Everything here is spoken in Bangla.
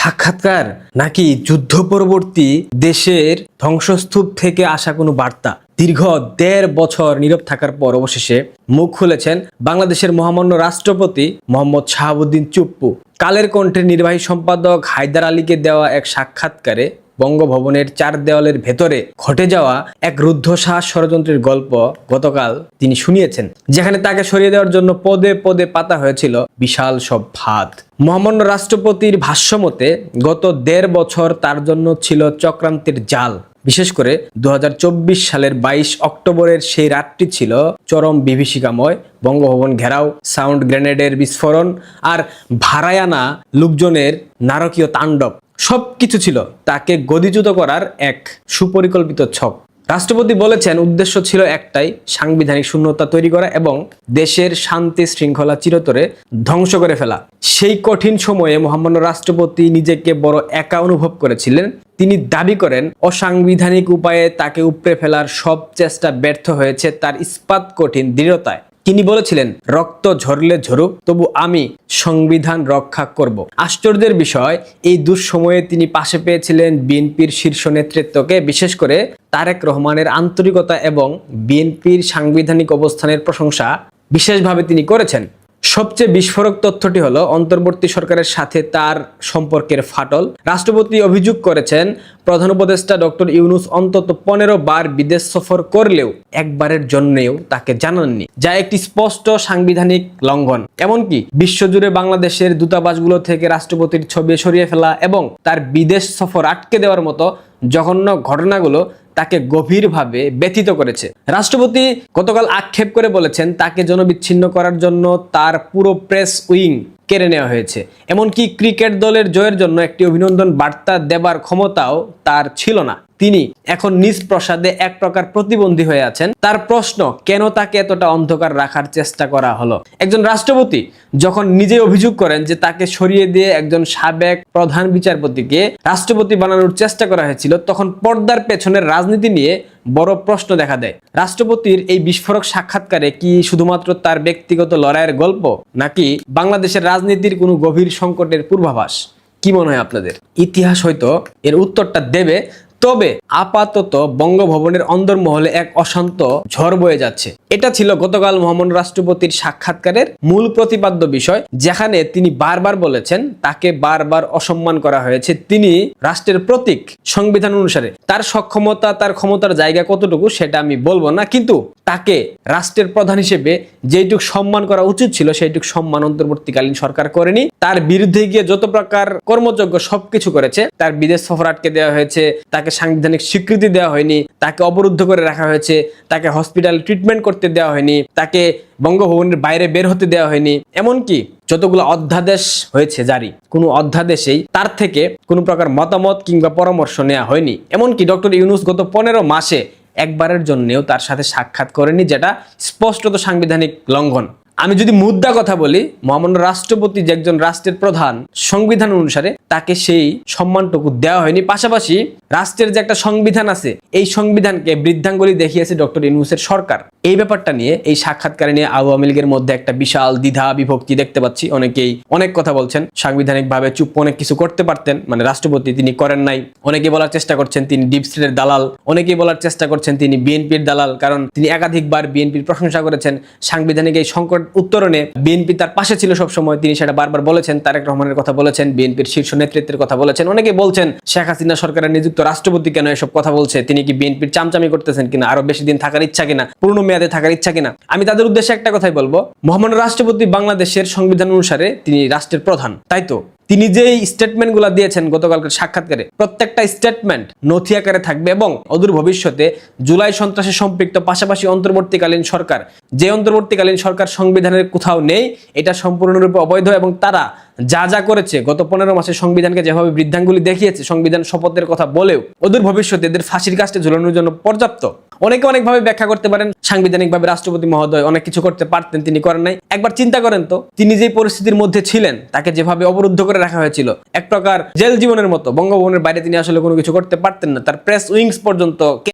সাক্ষাৎকার নাকি যুদ্ধ পরবর্তী দেশের ধ্বংসস্তূপ থেকে আসা কোনো বার্তা? দীর্ঘ ১.৫ বছর নীরব থাকার পর অবশেষে মুখ খুলেছেন বাংলাদেশের মহামান্য রাষ্ট্রপতি মোহাম্মদ শাহাবুদ্দিন চুপ্পু। কালের কণ্ঠের নির্বাহী সম্পাদক হায়দার আলীকে দেওয়া এক সাক্ষাৎকারে বঙ্গভবনের ৪ দেওয়ালের ভেতরে ঘটে যাওয়া এক রুদ্ধশ্বাস ষড়যন্ত্রের গল্প গতকাল তিনি শুনিয়েছেন, যেখানে তাকে সরিয়ে দেওয়ার জন্য পদে পদে পাতা হয়েছিল বিশাল সব ফাঁদ। মহামান্য রাষ্ট্রপতির ভাষ্যমতে গত ১.৫ বছর তার জন্য ছিল চক্রান্তের জাল। বিশেষ করে ২০২৪ সালের ২২ অক্টোবরের সেই রাতটি ছিল চরম বিভীষিকাময়। বঙ্গভবন ঘেরাও, সাউন্ড গ্রেনেডের বিস্ফোরণ আর ভাড়ায় আনা লোকজনের নারকীয় তাণ্ডব সবকিছু ছিল তাকে গদিচ্যুত করার এক সুপরিকল্পিত ছক। রাষ্ট্রপতি বলেছেন, উদ্দেশ্য ছিল একটাই, সাংবিধানিক শূন্যতা তৈরি করা এবং দেশের শান্তি শৃঙ্খলা চিরতরে ধ্বংস করে ফেলা। সেই কঠিন সময়ে মহামান্য রাষ্ট্রপতি নিজেকে বড় একা অনুভব করেছিলেন। তিনি দাবি করেন, অসাংবিধানিক উপায়ে তাকে উপড়ে ফেলার সব চেষ্টা ব্যর্থ হয়েছে তার ইস্পাত কঠিন দৃঢ়তায়। তিনি বলেছিলেন, রক্ত ঝরলে ঝরুক, তবু আমি সংবিধান রক্ষা করব। আশ্চর্যের বিষয়, এই দুঃসময়ে তিনি পাশে পেয়েছিলেন বিএনপির শীর্ষ নেতৃত্বকে, বিশেষ করে তারেক রহমানের আন্তরিকতা এবং বিএনপির সাংবিধানিক অবস্থানের প্রশংসা বিশেষভাবে তিনি করেছেন। সবচেয়ে বিস্ফোরক তথ্যটি হলো অন্তর্বর্তী সরকারের সাথে তার সম্পর্কের ফাটল। রাষ্ট্রপতি অভিযোগ করেছেন, প্রধান উপদেষ্টা ডক্টর ইউনূস অন্তত ১৫ বার বিদেশ সফর করলেও একবারের জন্যও তাকে জানাননি, যা একটি স্পষ্ট সাংবিধানিক লঙ্ঘন। এমনকি বিশ্বজুড়ে বাংলাদেশের দূতাবাসগুলো থেকে রাষ্ট্রপতির ছবি সরিয়ে ফেলা এবং তার বিদেশ সফর আটকে দেওয়ার মতো জঘন্য ঘটনাগুলো তাকে গভীরভাবে ব্যথিত করেছে। রাষ্ট্রপতি গতকাল আক্ষেপ করে বলেছেন, তাকে জনবিচ্ছিন্ন করার জন্য তার পুরো প্রেস উইং কেড়ে নেওয়া হয়েছে। এমনকি ক্রিকেট দলের জয়ের জন্য একটি অভিনন্দন বার্তা দেবার ক্ষমতাও তার ছিল না। তিনি এখন নিজ প্রসাদে এক প্রকার প্রতিবন্ধী হয়ে আছেন। তার প্রশ্ন, কেন তাকে এতটা অন্ধকার রাখার চেষ্টা করা হলো? একজন রাষ্ট্রপতি যখন নিজে অভিযোগ করেন যে তাকে সরিয়ে দিয়ে একজন সাবেক প্রধান বিচারপতিকে রাষ্ট্রপতি বানানোর চেষ্টা করা হয়েছিল, তখন পর্দার পেছনের রাজনীতি নিয়ে বড় প্রশ্ন দেখা দেয়। রাষ্ট্রপতির এই বিস্ফোরক সাক্ষাৎকারে কি শুধুমাত্র তার ব্যক্তিগত লড়াইয়ের গল্প, নাকি বাংলাদেশের রাজনীতির কোনো গভীর সংকটের পূর্বাভাস? কি মনে হয় আপনাদের? ইতিহাস হয়তো এর উত্তরটা দেবে। তবে আপাতত বঙ্গভবনের অন্দরমহলে এক অশান্ত ঝড় বয়ে যাচ্ছে। এটা ছিল গতকাল মহামান্য রাষ্ট্রপতির সাক্ষাৎকারের মূল প্রতিপাদ্য বিষয়, যেখানে তিনি বারবার বলেছেন তাকে বারবার অসম্মান করা হয়েছে। তিনি রাষ্ট্রের প্রতীক। সংবিধান অনুসারে তার সক্ষমতা, তার ক্ষমতার জায়গা কতটুকু সেটা আমি বলবো না, কিন্তু তাকে রাষ্ট্রের প্রধান হিসেবে যেটুক সম্মান করা উচিত ছিল সেইটুক সম্মান অন্তর্বর্তীকালীন সরকার করেনি। তার বিরুদ্ধে গিয়ে যত প্রকার কর্মযজ্ঞ সবকিছু করেছে। তার বিদেশ সফর আটকে দেওয়া হয়েছে, তাকে সাংবিধানিক স্বীকৃতি দেওয়া হয়নি, তাকে অবরুদ্ধ করে রাখা হয়েছে, তাকে হসপিটাল ট্রিটমেন্ট করতে দেওয়া হয়নি, তাকে বঙ্গভবনের বাইরে বের হতে দেওয়া হয়নি। এমনকি যতগুলো অধ্যাদেশ হয়েছে জারি, কোনো অধ্যাদেশেই তার থেকে কোনো প্রকার মতামত কিংবা পরামর্শ নেওয়া হয়নি। এমনকি ডক্টর ইউনূস গত ১৫ মাসে একবারের জন্যও তার সাথে সাক্ষাৎ করেনি, যেটা স্পষ্টত সাংবিধানিক লঙ্ঘন। আমি যদি মুদ্রা কথা বলি, মহামান্য রাষ্ট্রপতি যে একজন রাষ্ট্রের প্রধান, সংবিধান অনুসারে তাকে সেই সম্মানটুকু দেওয়া হয়নি। পাশাপাশি রাষ্ট্রের যে একটা সংবিধান আছে, এই সংবিধানকে বৃদ্ধাঙ্গুলি দেখিয়েছে ডক্টর ইউনূসের সরকার। এই ব্যাপারটা নিয়ে, এই সাক্ষাৎকার নিয়ে আওয়ামী লীগের মধ্যে একটা বিশাল দ্বিধা বিভক্তি দেখতে পাচ্ছি। অনেকেই অনেক কথা বলছেন, সাংবিধানিক ভাবে চুপ অনেক কিছু করতে পারতেন, মানে রাষ্ট্রপতি তিনি করেন নাই। অনেকেই বলার চেষ্টা করছেন তিনি ডিপ স্টেটের দালাল, অনেকেই বলার চেষ্টা করছেন তিনি বিএনপির দালাল, কারণ তিনি একাধিকবার বিএনপির প্রশংসা করেছেন। সাংবিধানিক এই সংকট উত্তরণে বিএনপি তার পাশে ছিল সবসময়, তিনি সেটা বারবার বলেছেন। তারেক রহমানের কথা বলেছেন, বিএনপির শীর্ষ নেতৃত্বের কথা বলেছেন। অনেকে বলছেন শেখ হাসিনা সরকারের নিযুক্ত রাষ্ট্রপতি কেন এসব কথা বলছে, তিনি কি বিএনপির চামচামি করতেছেন কিনা, আরো বেশি দিন থাকার ইচ্ছা কিনা, পূর্ণ মেয়াদে থাকার ইচ্ছা কিনা। আমি তাদের উদ্দেশ্যে একটা কথাই বলবো, মহামান্য রাষ্ট্রপতি বাংলাদেশের সংবিধান অনুসারে তিনি রাষ্ট্রের প্রধান, তাই তো তিনি যে স্টেটমেন্ট গুলা দিয়েছেন গতকালকার সাক্ষাৎকারে, প্রত্যেকটা স্টেটমেন্ট নথি আকারে থাকবে এবং অদূর ভবিষ্যতে জুলাই সন্ত্রাসে সম্পৃক্ত পাশাপাশি অন্তর্বর্তীকালীন সরকার, যে অন্তর্বর্তীকালীন সরকার সংবিধানের কোথাও নেই, এটা সম্পূর্ণরূপে অবৈধ এবং তারা যা যা করেছে গত ১৫ মাসে সংবিধানকে যেভাবে বৃদ্ধাঙ্গুলি দেখিয়েছে, সংবিধান শপথের কথা বলেও অদূর ভবিষ্যতে এদের ফাঁসির কাস্টে ঝুলানোর জন্য পর্যাপ্ত। অনেকে অনেকভাবে ব্যাখ্যা করতে পারেন, সাংবিধানিকভাবে রাষ্ট্রপতি মহোদয় অনেক কিছু করতে পারতেন, তিনি করেন নাই। একবার চিন্তা করেন তো, তিনি যে পরিস্থিতির মধ্যে ছিলেন, তাকে যেভাবে অবরুদ্ধ করে রাখা হয়েছিল, এক প্রকার জেল জীবনের মতো, বঙ্গভবনের বাইরে তিনি আসলে কোনো কিছু করতে পারতেন না। তার প্রেস উইংস পর্যন্ত